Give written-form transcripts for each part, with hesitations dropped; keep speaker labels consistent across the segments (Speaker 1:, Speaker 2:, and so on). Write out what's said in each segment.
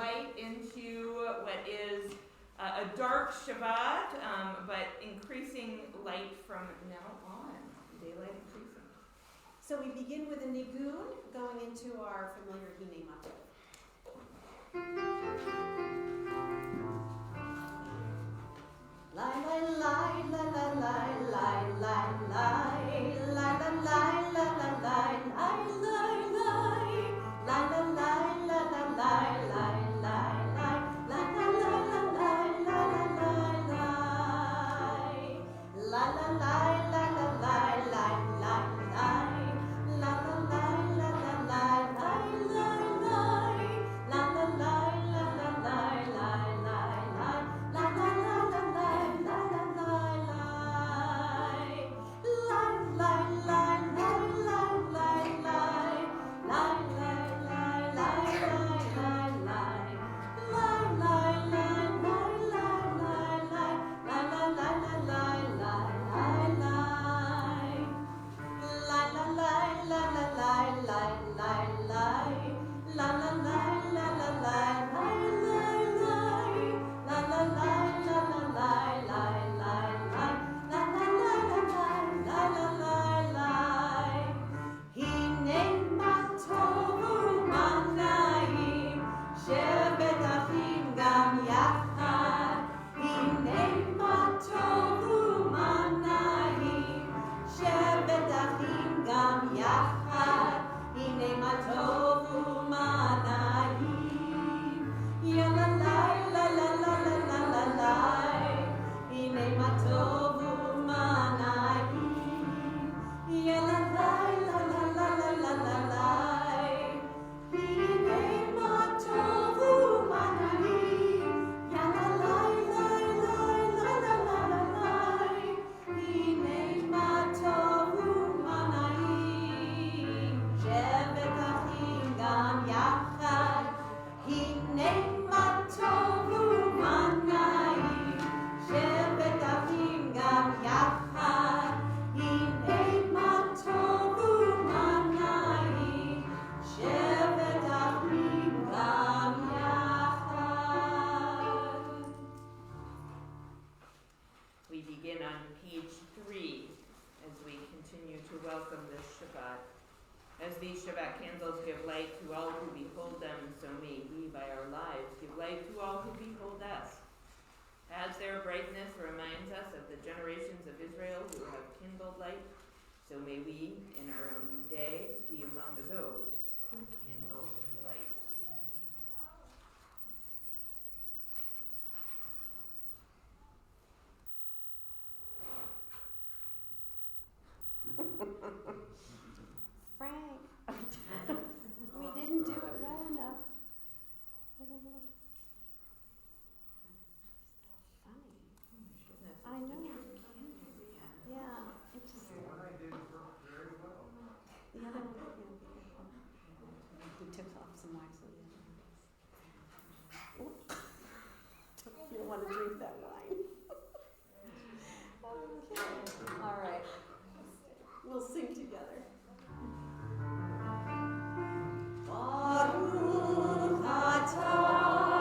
Speaker 1: light into what is a dark Shabbat, but increasing light from now on. Daylight increasing.
Speaker 2: So we begin with a nigun, going into our familiar Hine Matov. Lai lai lai la la lai lai lai lai la la lai la la lai lai lai lai la la lai la la lai lai lai lai la la lai la lai la la lai la la lai la la lai lai lai lai la la lai la la lai lai lai lai la la lai la la lai lai lai lai la la
Speaker 1: As these Shabbat candles give light to all who behold them, so may we, by our lives, give light to all who behold us. As their brightness reminds us of the generations of Israel who have kindled light, so may we, in our own day, be among those who kindle light.
Speaker 2: Frank, we didn't do it well enough. I don't know. Funny. I know. Yeah, it just. The other one, he took off some wax on the other one. You don't want to drink that wine. Okay. All right. We'll sing together. Baruch atah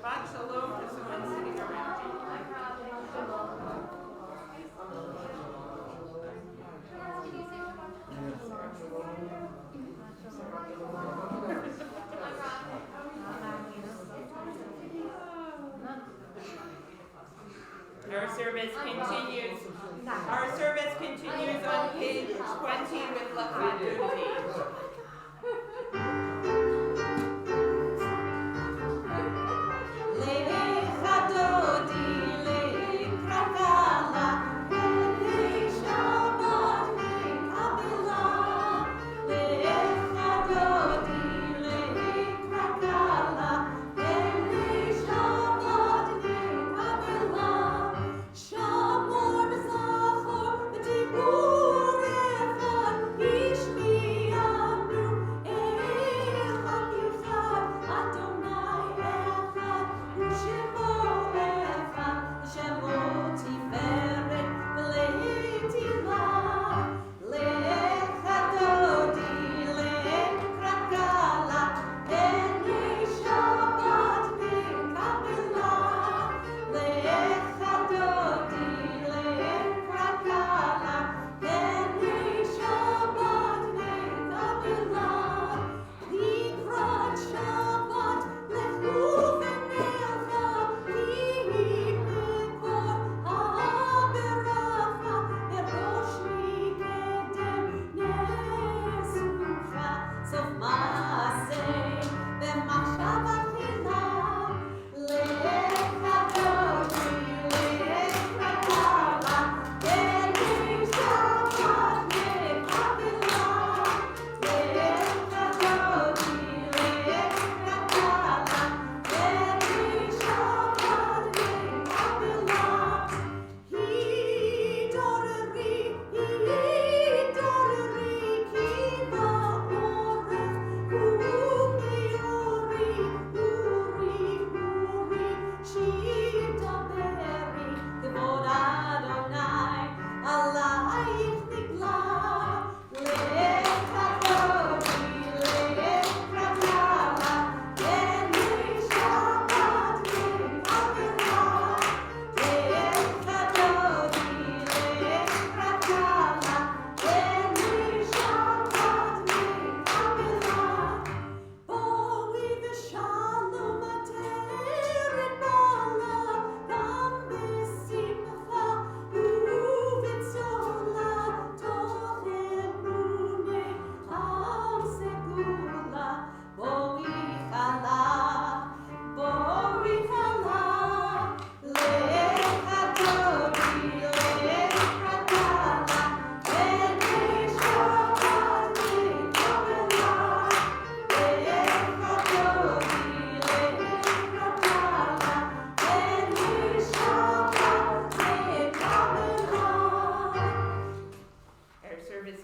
Speaker 1: Shabbat shalom to someone sitting around you. Our service continues on page 20 with Lachaduti.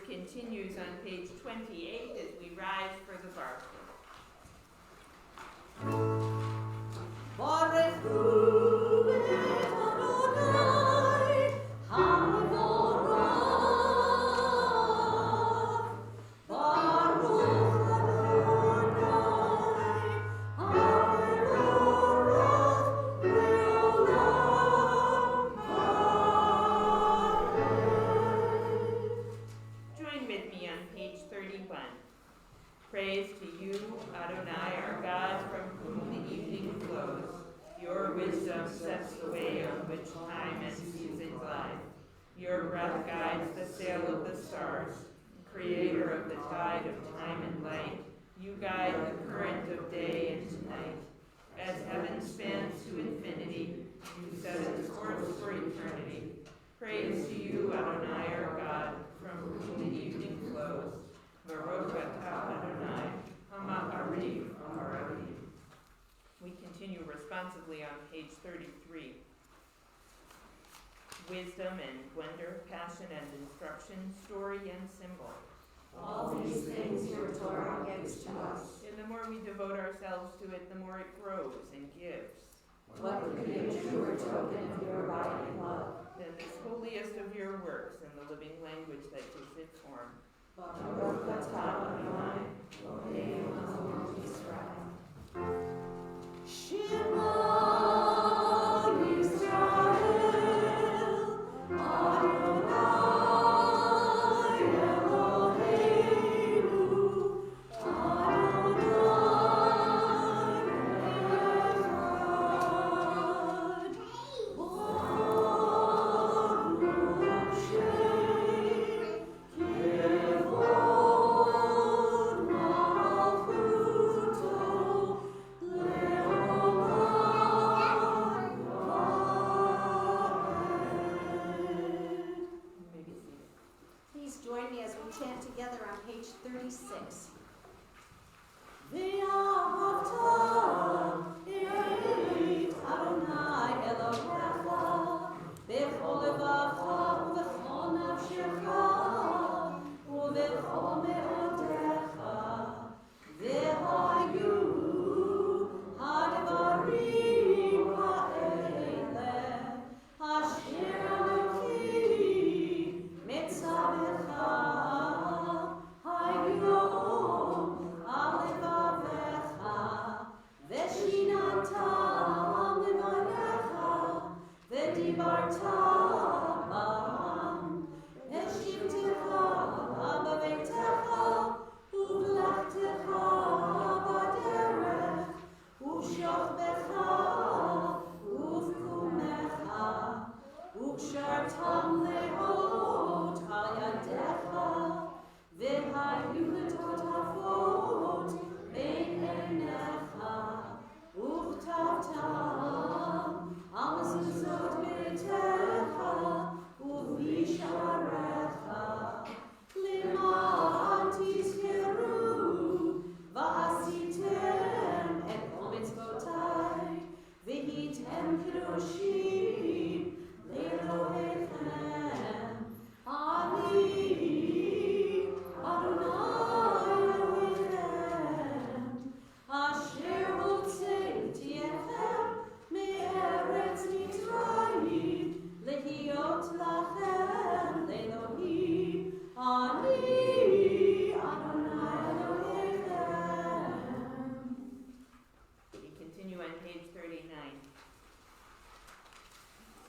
Speaker 1: Continues on page 28 as we rise for the bar. Praise to you, Adonai, our God, from whom the evening flows. Your wisdom sets the way on which time and season glide. Your breath guides the sail of the stars. Creator of the tide of time and light, you guide the current of day and night. As heaven spans to infinity, you set its course for eternity. Praise to you, Adonai, our God, from whom the evening flows. Baruch atah Adonai, Hama'ariv Ha'aravim. We continue responsively on page 33. Wisdom and wonder, passion and instruction, story and symbol.
Speaker 2: All these things your Torah gives to us.
Speaker 1: And the more we devote ourselves to it, the more it grows and gives.
Speaker 2: What could be a truer token of your abiding love
Speaker 1: than this holiest of your works and the living language that gives it form.
Speaker 2: Baruch atah Adonai, Eloheinu melech Yisrael. Shema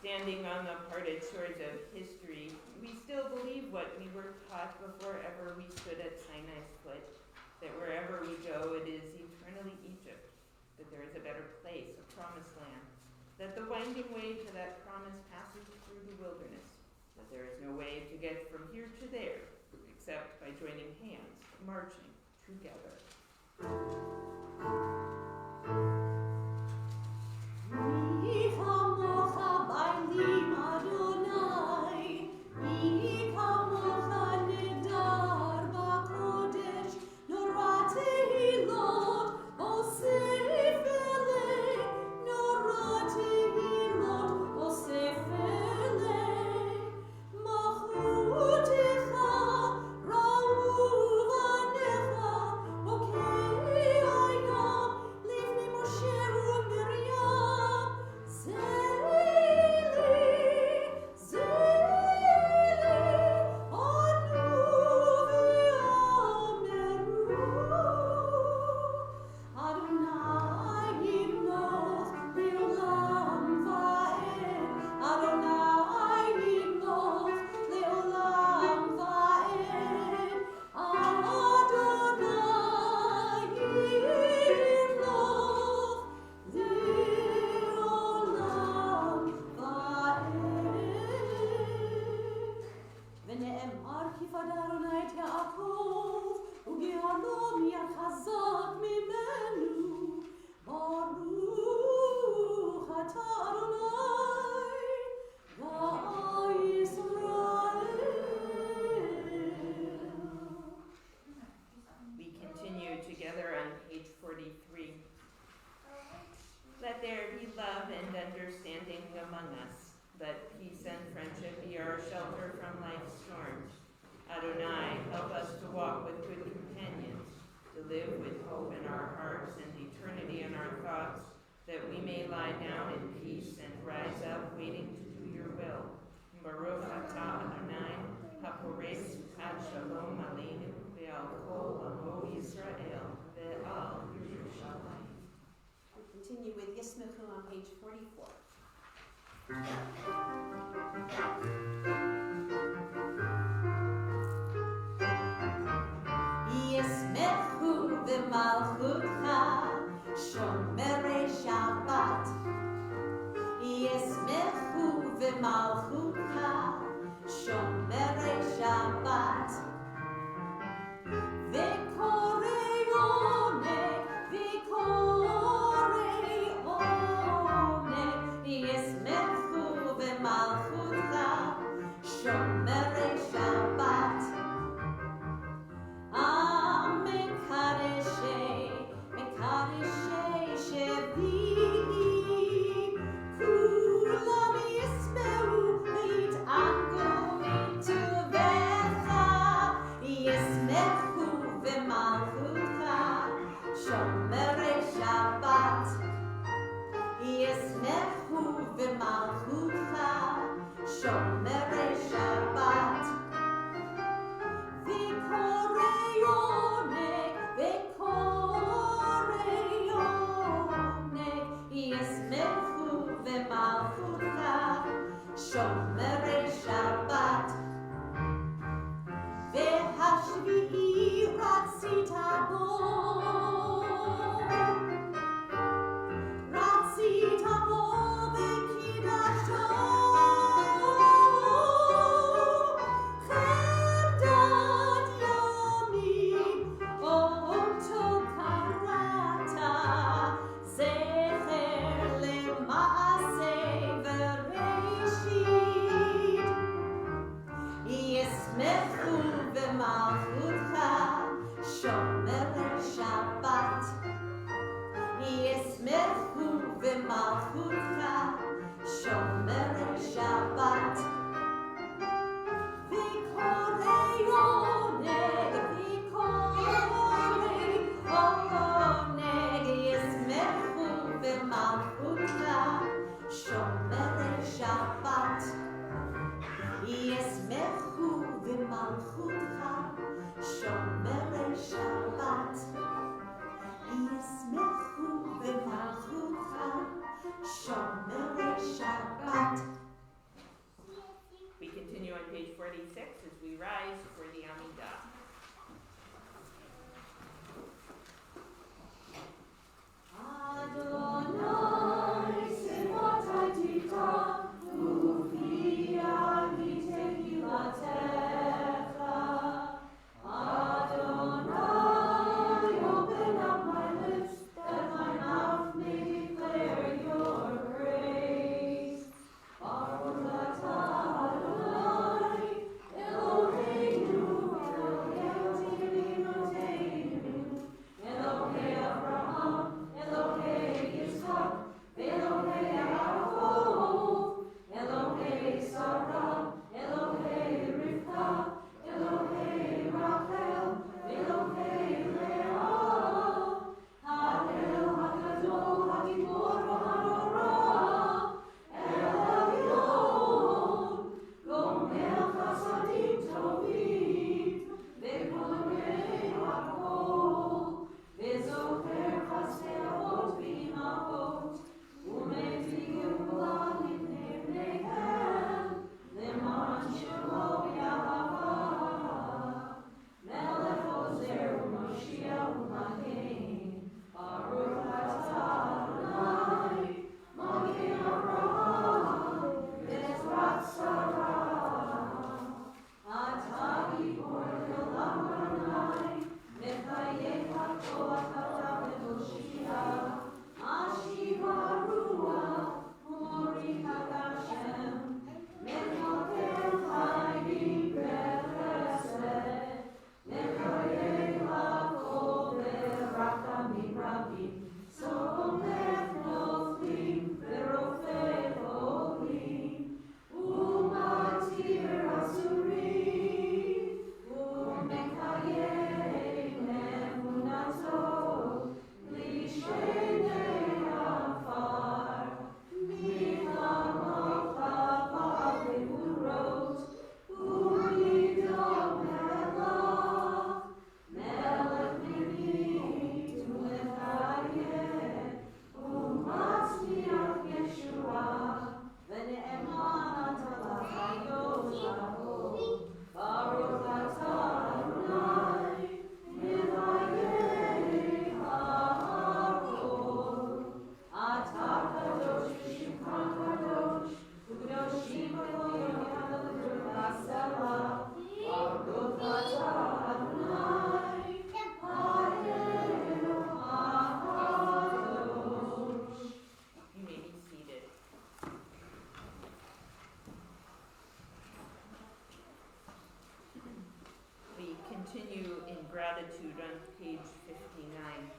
Speaker 1: Standing on the parted shores of history, we still believe what we were taught before ever we stood at Sinai's foot, that wherever we go it is eternally Egypt, that there is a better place, a promised land, that the winding way to that promise passes through the wilderness, that there is no way to get from here to there except by joining hands, marching together. Baruch atah Adonai, haporech ad shalom aleinu ve'al kol amo Yisrael ve'al Yerushalayim.
Speaker 2: We continue with Yismechu on page 44. Yismechu v'malchutcha shomerei Shabbat. Yismechu v'malchutcha shomerei Shabbat. V'korei oneg, v'korei oneg. Yismechu v'malchutcha shomerei Shabbat. Mekareshe shevi'i kulam yismeu v'yit'angu mituvecha. Yismechu v'malchutcha shomerei Shabbat. Yismechu v'malchutcha shomerei Shabbat. V'korei oneg, v'korei oneg. Yismechu v'malchutcha shomerei Shabbat. V'hashvi'i ratzita bo, במלכותך, שומרי שבת. ויקורי עונג, ויקורי עונג, ישמחו במלכותך, שומרי שבת. ישמחו במלכותך, שומרי שבת. ישמחו במלכותך, שומרי שבת.
Speaker 1: We continue on page 46 as we rise for the Amidah.
Speaker 2: Adonai, sevatitita, ufia tehilatecha. Adonai, open up my lips, that my mouth may declare your praise. Baruch atah Adonai, Eloheinu, Elohei Avinoteinu, Elohei Abraham, Elohei Yitzchak, Elohei Yaakov, Elohei Sarah, Elohei Rivka, Elohei Rachel, Elohei Leah, Ha'el HaGadol HaGibor HaNorah, El Elyon, Gomer Chasadim Tovim, Ve'Gonei HaKol, Ve'Zocher Chasdei Avot V'Imahot, U'Metiv Geulah Livnei Bneihem, Le'man Shemo Yahweh, Melech Ozer U'Mashiach U'Magen, Baruch atah Adonai, Magen Avraham, Bezrat Sarah. Atah Gibor Le'olam Adonai, Mechayech HaKoach Hatav Le'Hoshia, Ashiva Ruach, U'Morich HaGashem, Mechakel Chayim B'Chesed, Mechayech HaKol B'Rachamim Rabim, Somech Noflim V'Rofeh Olim, U'Matir Asurim, U'Mekayem Emunato, Lishenei Afar, Michamot Chavav Le'urot, U'Midon Melach, Melech Nivit U'Lechayeh, U'Matzliach Yeshua, V'ne'eman ata l'chayot laho, Baruch atah Adonai, Mevayeh ha'akol. Atah kadosh v'shimcha kadosh, u'kadoshim Elohim ha'adonai v'asela. Baruch atah Adonai, ha'el ha'kadosh.
Speaker 1: You may be seated. We continue in gratitude on page 59.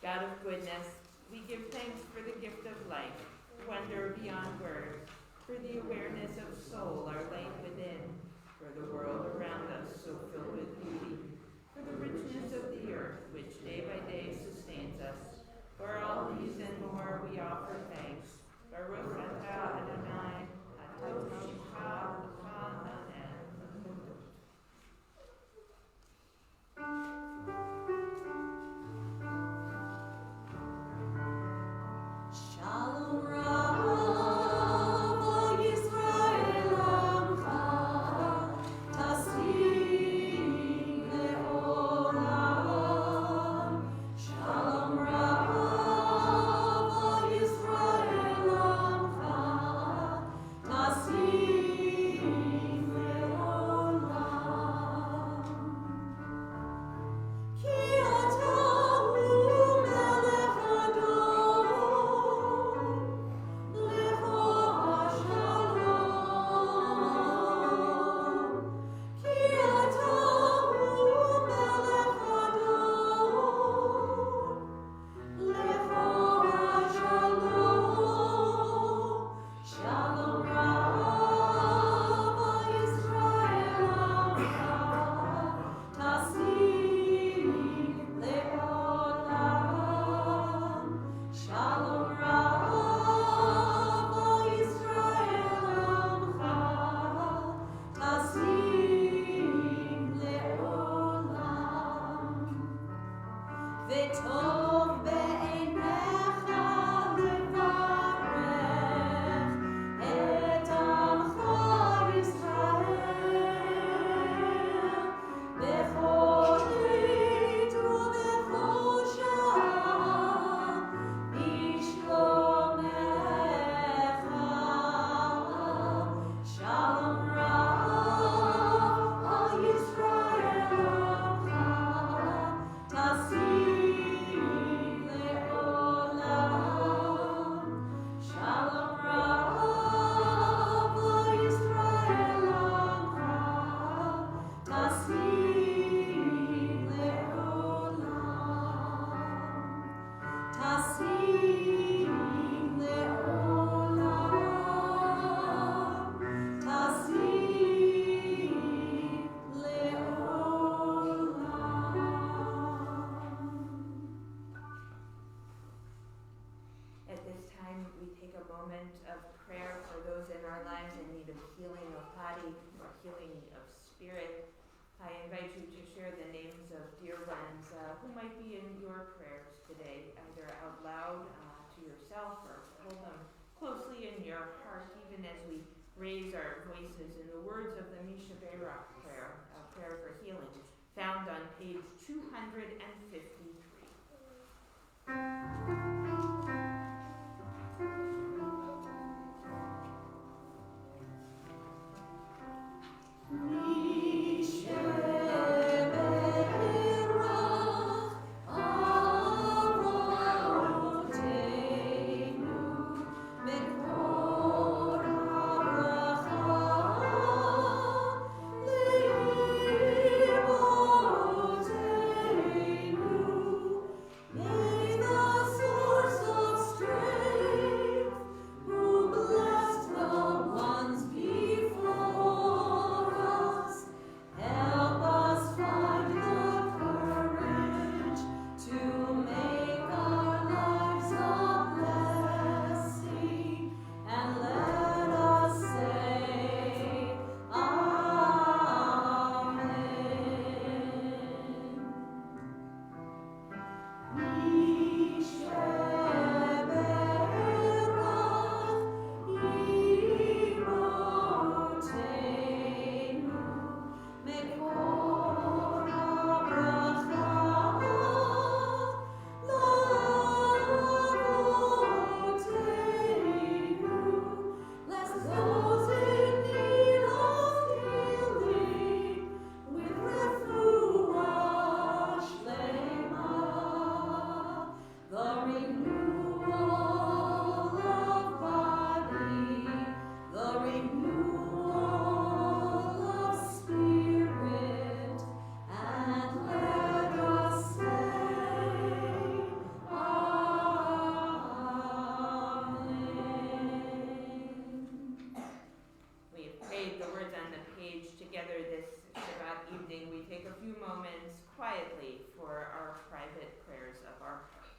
Speaker 1: God of goodness, we give thanks for the gift of life, wonder beyond words, for the awareness of soul, our light within, for the world around us so filled with beauty, for the richness of the earth which day by day sustains us. For all these and more we offer thanks. Baruch atah Adonai, Atosh Shimcha L'Chanan.
Speaker 2: Shalom Rav Yisrael Amcha, Taslim Le'olam. Shalom Rav
Speaker 1: time, we take a moment of prayer for those in our lives in need of healing of body or healing of spirit. I invite you to share the names of dear ones who might be in your prayers today, either out loud to yourself or hold them closely in your heart, even as we raise our voices in the words of the Misha Beirach prayer, a prayer for healing, found on page 253. Together this Shabbat evening, we take a few moments quietly for our private prayers of our hearts.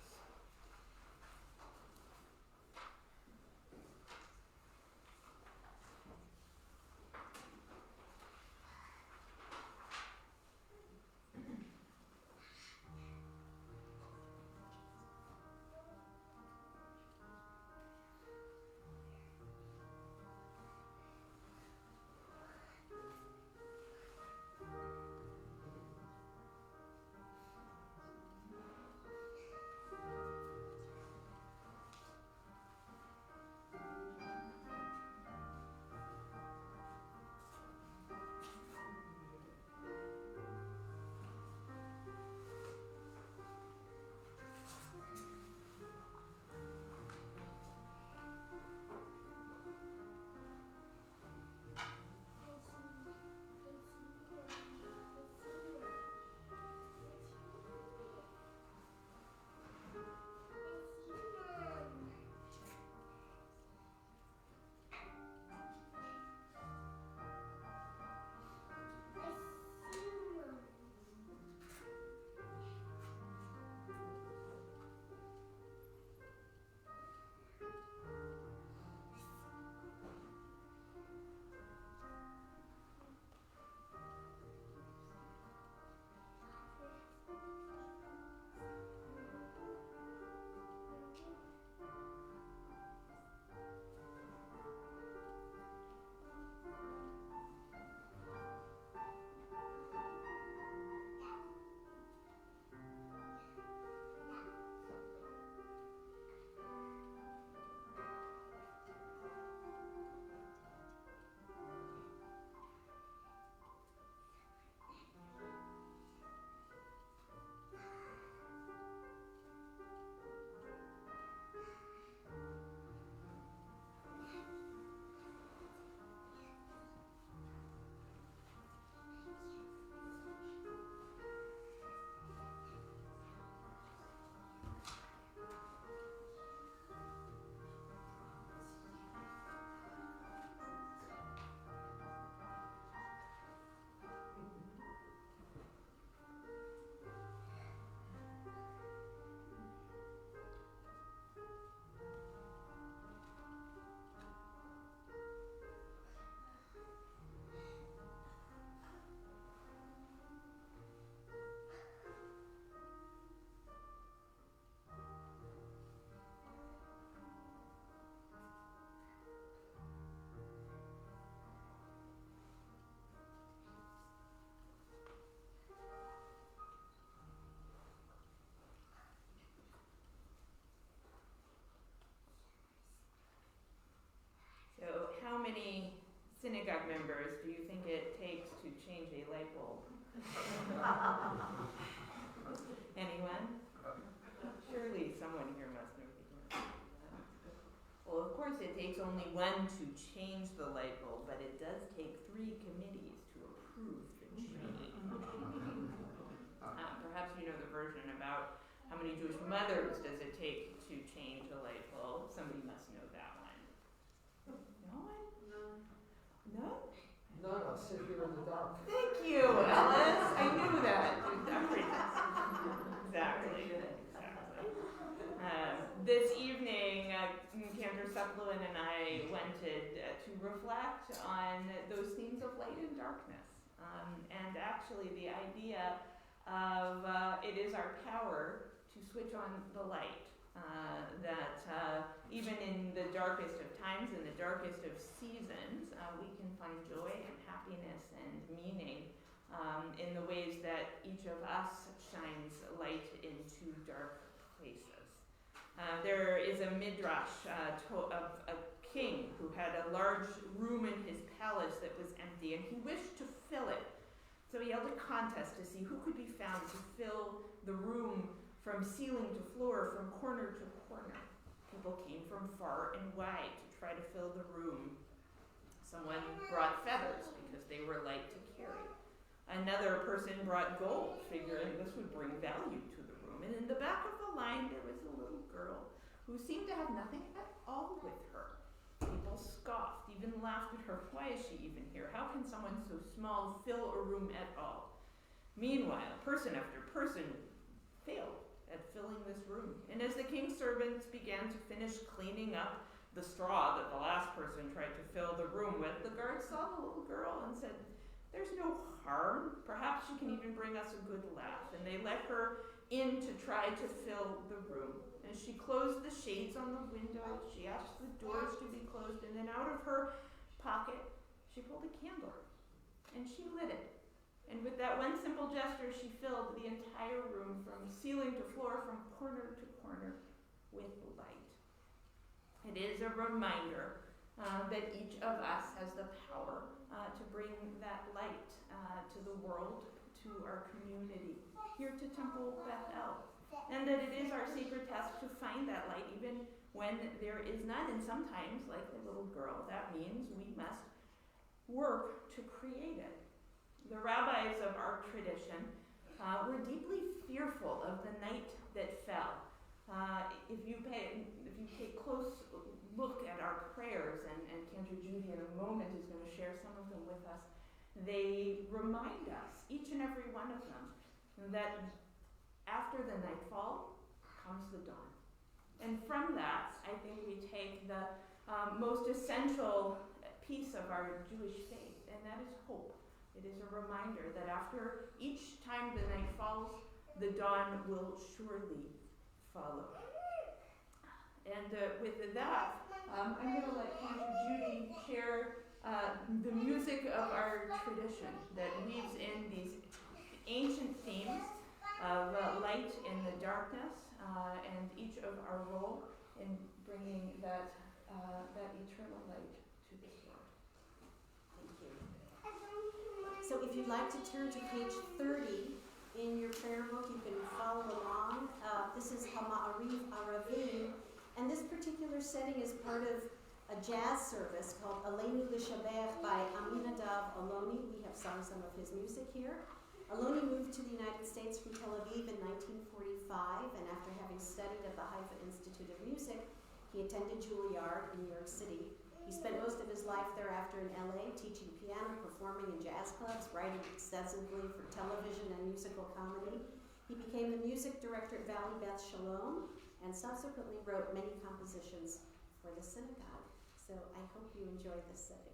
Speaker 1: Synagogue members, do you think it takes to change a light bulb? Anyone? Surely someone here must know the answer to that. Well, of course, it takes only one to change the light bulb, but it does take 3 committees to approve the change. Perhaps you know the version about how many Jewish mothers does it take to change a light bulb. Somebody must know that one. No one? No?
Speaker 3: None, I'll sit here in the dark.
Speaker 1: Thank you, Alice. I knew that. Exactly. This evening, Kendra Supplewin and I wanted to reflect on those themes of light and darkness. And actually the idea of it is our power to switch on the light. That even in the darkest of times, in the darkest of seasons, we can find joy and happiness and meaning in the ways that each of us shines light into dark places. There is a midrash of a king who had a large room in his palace that was empty, and he wished to fill it. So he held a contest to see who could be found to fill the room from ceiling to floor, from corner to corner. People came from far and wide to try to fill the room. Someone brought feathers because they were light to carry. Another person brought gold, figuring this would bring value to the room. And in the back of the line, there was a little girl who seemed to have nothing at all with her. People scoffed, even laughed at her. Why is she even here? How can someone so small fill a room at all? Meanwhile, person after person failed at filling this room. And as the king's servants began to finish cleaning up the straw that the last person tried to fill the room with, the guard saw the little girl and said, "There's no harm. Perhaps she can even bring us a good laugh." And they let her in to try to fill the room. And she closed the shades on the windows. She asked the doors to be closed. And then out of her pocket, she pulled a candle. And she lit it. And with that one simple gesture, she filled the entire room from ceiling to floor, from corner to corner, with light. It is a reminder that each of us has the power to bring that light to the world, to our community, here to Temple Bethel. And that it is our sacred task to find that light even when there is none. And sometimes, like the little girl, that means we must work to create it. The rabbis of our tradition were deeply fearful of the night that fell. If you take close look at our prayers, and Kendra Judy in a moment is going to share some of them with us, they remind us, each and every one of them, that after the nightfall comes the dawn. And from that, I think we take the most essential piece of our Jewish faith, and that is hope. It is a reminder that after each time the night falls, the dawn will surely follow. And with that, I'm going to let Kendra Judy share the music of our tradition that weaves in these ancient themes of light in the darkness, and each of our role in bringing that eternal light to this world. Thank you.
Speaker 2: So if you'd like to turn to page 30 in your prayer book, you can follow along. This is Hama'ariv Aravim, and this particular setting is part of a jazz service called Aleinu L'Shabbat by Aminadav Aloni. We have sung some of his music here. Aloni moved to the United States from Tel Aviv in 1945, and after having studied at the Haifa Institute of Music, he attended Juilliard in New York City. He spent most of his life thereafter in LA, teaching piano, performing in jazz clubs, writing extensively for television and musical comedy. He became the music director at Valley Beth Shalom, and subsequently wrote many compositions for the synagogue. So I hope you enjoy this setting.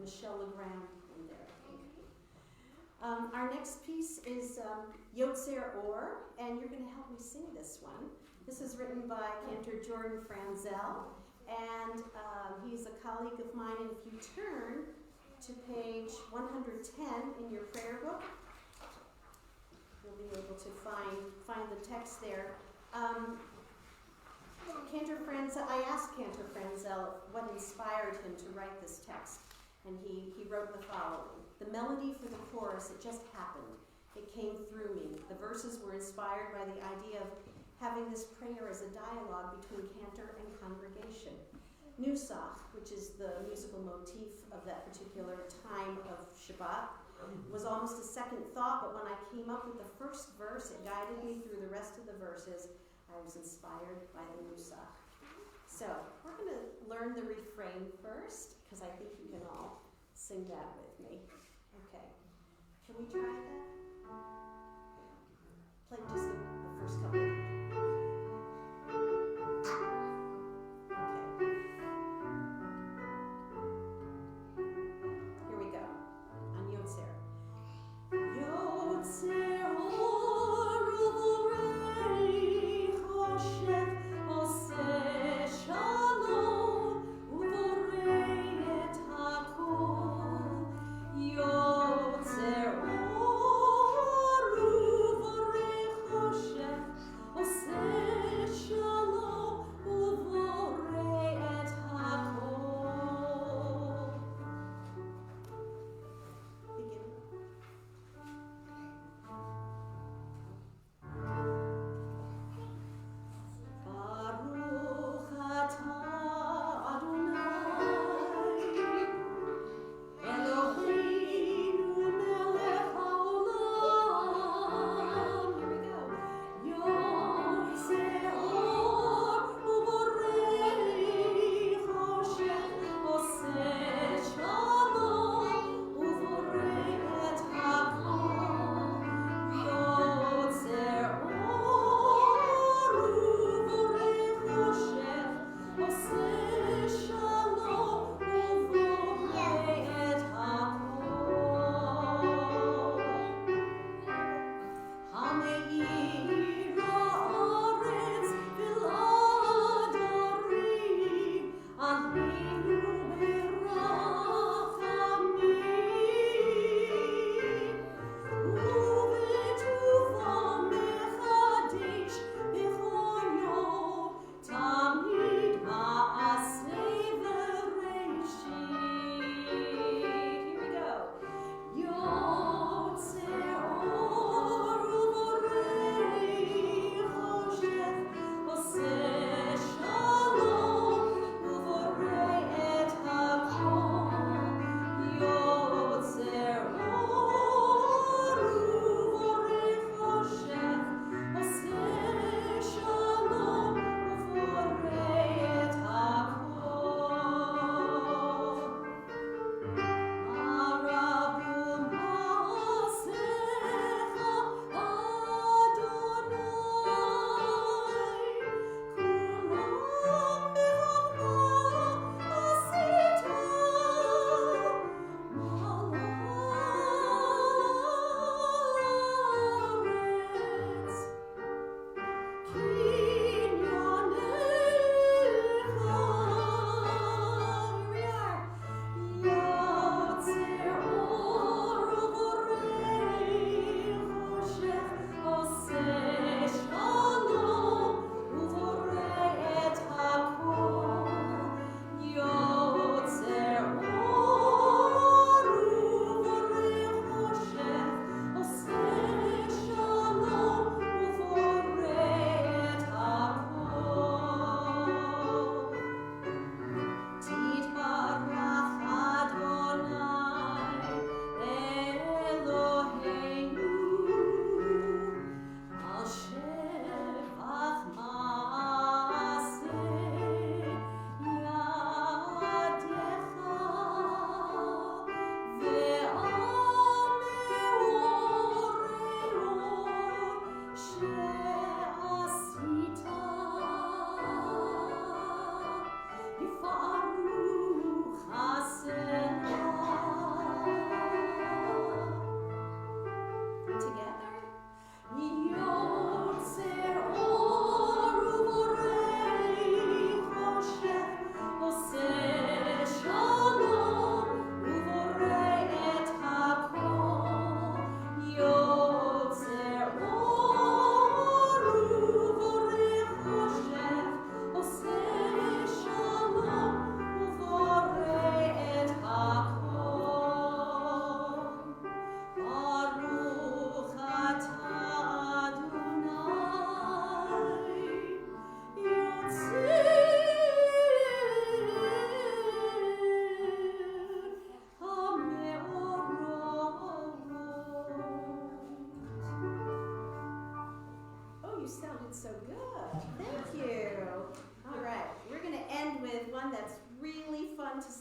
Speaker 2: Michelle Legrand in there, I think. Our next piece is Yotzer Or, and you're going to help me sing this one. This is written by Cantor Jordan Franzel, and he's a colleague of mine. And if you turn to page 110 in your prayer book, you'll be able to find the text there. Cantor Franzel, I asked Cantor Franzel what inspired him to write this text, and he wrote the following. The melody for the chorus, it just happened. It came through me. The verses were inspired by the idea of having this prayer as a dialogue between cantor and congregation. Nusach, which is the musical motif of that particular time of Shabbat, was almost a second thought, but when I came up with the first verse, it guided me through the rest of the verses. I was inspired by the Nusach. So we're going to learn the refrain first, because I think you can all sing that with me. Okay. Can we try that? Play just the first couple. Okay. Here we go. On Yotzer. Yotzer or uvorei choshev oseh shalom uvorei et hakol. Yotzer or uvorei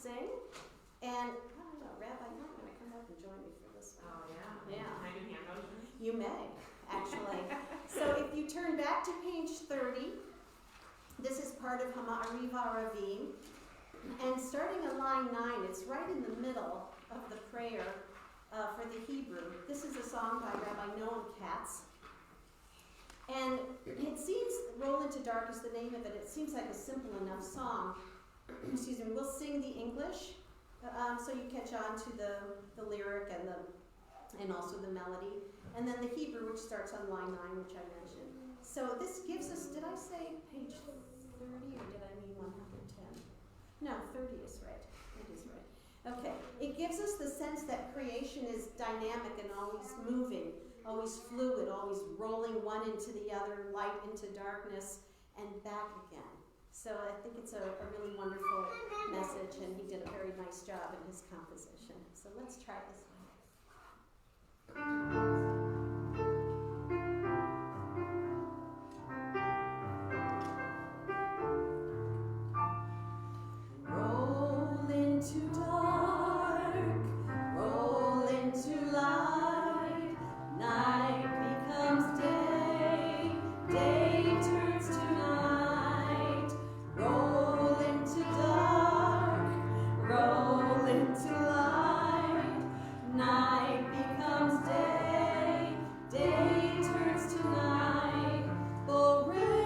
Speaker 2: sing. And I don't know, Rabbi, you might want to come up and join me for this one.
Speaker 1: Oh, yeah.
Speaker 2: Yeah.
Speaker 1: Can I do hand motions?
Speaker 2: You may, actually. So if you turn back to page 30, this is part of Ha'ariva Ravim. And starting at line 9, it's right in the middle of the prayer for the Hebrew. This is a song by Rabbi Noam Katz. And it seems, Roll Into Dark is the name of it. It seems like a simple enough song. Excuse me, we'll sing the English, so you catch on to the lyric and also the melody. And then the Hebrew, which starts on line 9, which I mentioned. So this gives us, did I say page 30 or did I mean 110? No, 30 is right. It is right. Okay, it gives us the sense that creation is dynamic and always moving, always fluid, always rolling one into the other, light into darkness, and back again. So I think it's a really wonderful message, and he did a very nice job in his composition. So let's try this one. Roll into dark, roll into light, night becomes day, day turns to night. Roll into dark, roll into light, night becomes day, day turns to night. Boreno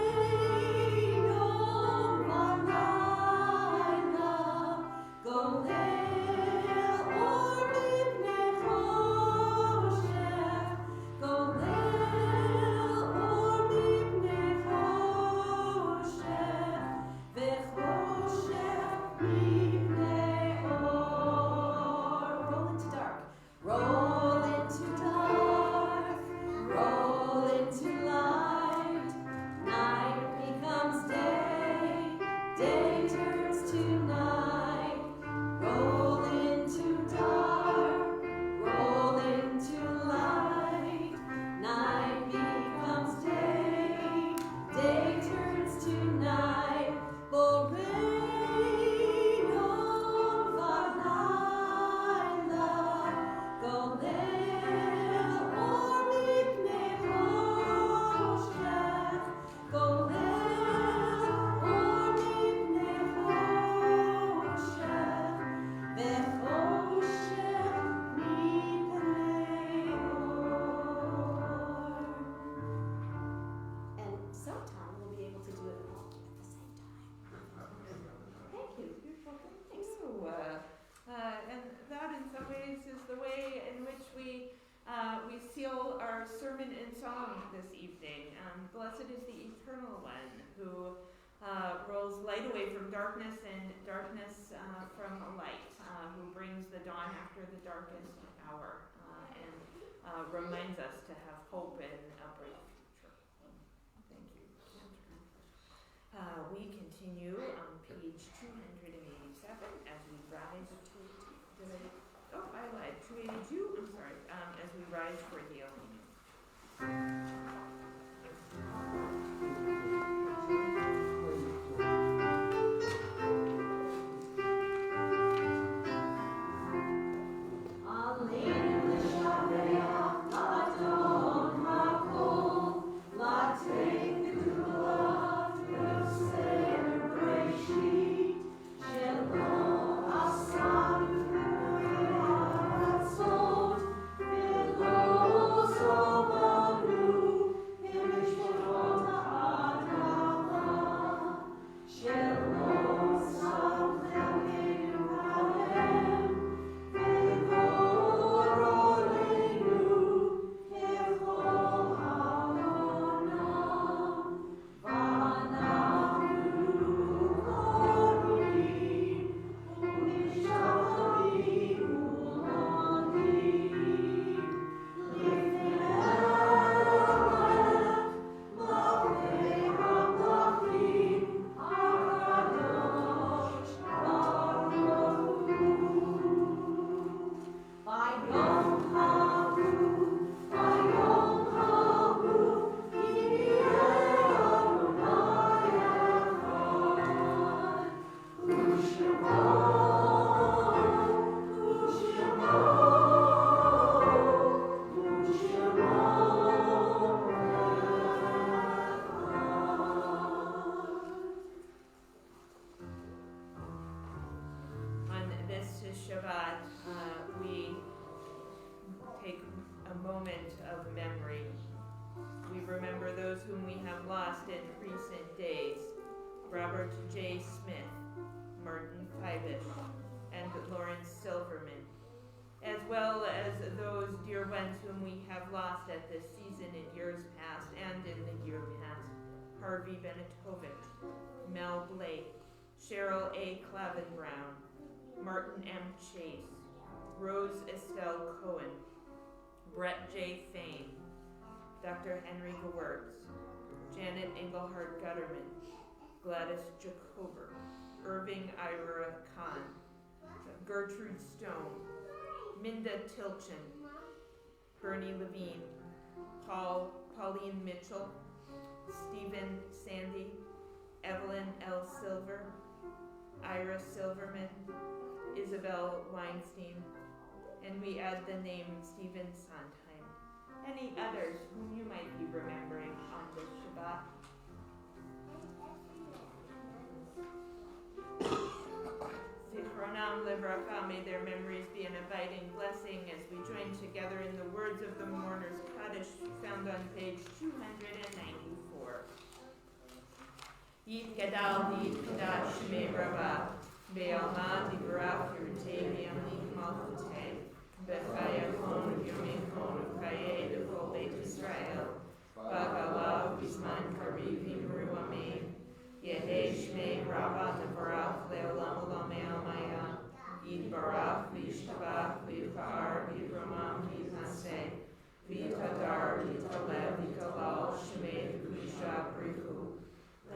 Speaker 2: balayla, golel or mipnei choshech, golel or mipnei choshech, vechoshech mipnei or. Roll into dark, roll into dark, roll into light, night becomes day, day turns to night. Roll into dark, roll into light, night becomes day, day turns to night. Boreno balayla, golel or mipnei choshech, golel or mipnei choshech, vechoshech mipnei or. And sometime we'll be able to do it all at the same time. Thank you.
Speaker 1: Beautiful.
Speaker 2: Thanks.
Speaker 1: Ooh, and that in some ways is the way in which we seal our sermon and song this evening. Blessed is the Eternal One who rolls light away from darkness and darkness from light, who brings the dawn after the darkest hour and reminds us to have hope and a bright future. Thank you, Cantor. We continue on page 287 as we rise to, I lied, 282, I'm sorry, as we rise for the Alleluia.
Speaker 2: Alleluia, Shabbat, Adon HaKol, Latei Kedula, celebration, Shalom Asad, Velo Sobaru.
Speaker 1: Shabbat, we take a moment of memory. We remember those whom we have lost in recent days. Robert J. Smith, Martin Fibish, and Lawrence Silverman, as well as those dear ones whom we have lost at this season in years past and in the year past. Harvey Benetovic, Mel Blake, Cheryl A. Clavinbrown, Martin M. Chase, Rose Estelle Cohen, Brett J. Fain, Dr. Henry Gewertz, Janet Engelhardt Gutterman, Gladys Jacober, Irving Ira Khan, Gertrude Stone, Minda Tilchin, Bernie Levine, Pauline Mitchell, Stephen Sandy, Evelyn L. Silver, Ira Silverman, Isabel Weinstein, and we add the name Stephen Sondheim. Any others whom you might be remembering on this Shabbat? Zichronam Livracha, may their memories be an abiding blessing as we join together in the words of the mourner's Kaddish found on page 294. Yit Gadal Yit Kadash Shmei Rabba, Be'alma Divrach Yurtei V'yamlik Malchutei, B'chayachon Yomechon U'chayei D'Kol Beit Yisrael, B'galav Bisman Kariv Yimru Amen, Yehei Shmei Rabba Nevarach Le'olam Olamei Almaya, Yitbarach V'yishtabach V'yukar V'yiromam V'yitnaseh, V'yitadar V'yitalev V'yitalal Shmei V'kudisha Brichu,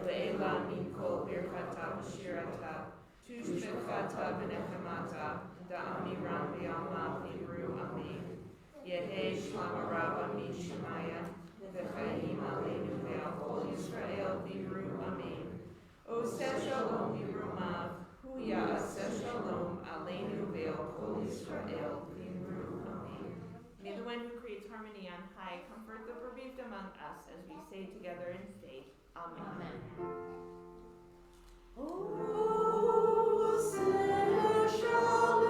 Speaker 1: Le'ela Min Kol Birchata V'shirata, Tushbechata V'nechemata, Da'amiram V'yalma V'imru Amen, Yehei Shlama Rabba Min Shemaya, V'chayim Aleinu V'al Yisrael V'imru Amen. Oseh Shalom V'rumav, Huya Aseh Shalom Aleinu V'al Kol Yisrael V'imru Amen. May the one who creates harmony on high comfort the bereaved among us as we say together in faith. Amen.
Speaker 2: Oseh Shalom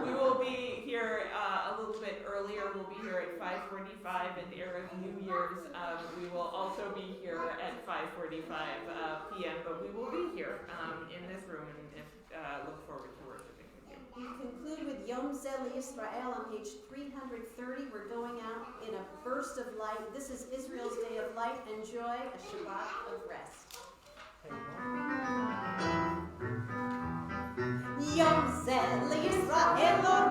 Speaker 1: we will be here a little bit earlier. We'll be here at 5:45, and Erev New Year's, we will also be here at 5:45 p.m., but we will be here in this room and look forward to worshiping with you.
Speaker 2: We conclude with Yom Zeh L'Yisrael on page 330. We're going out in a burst of light. This is Israel's day of light and joy, a Shabbat of rest. Yom Zeh L'Yisrael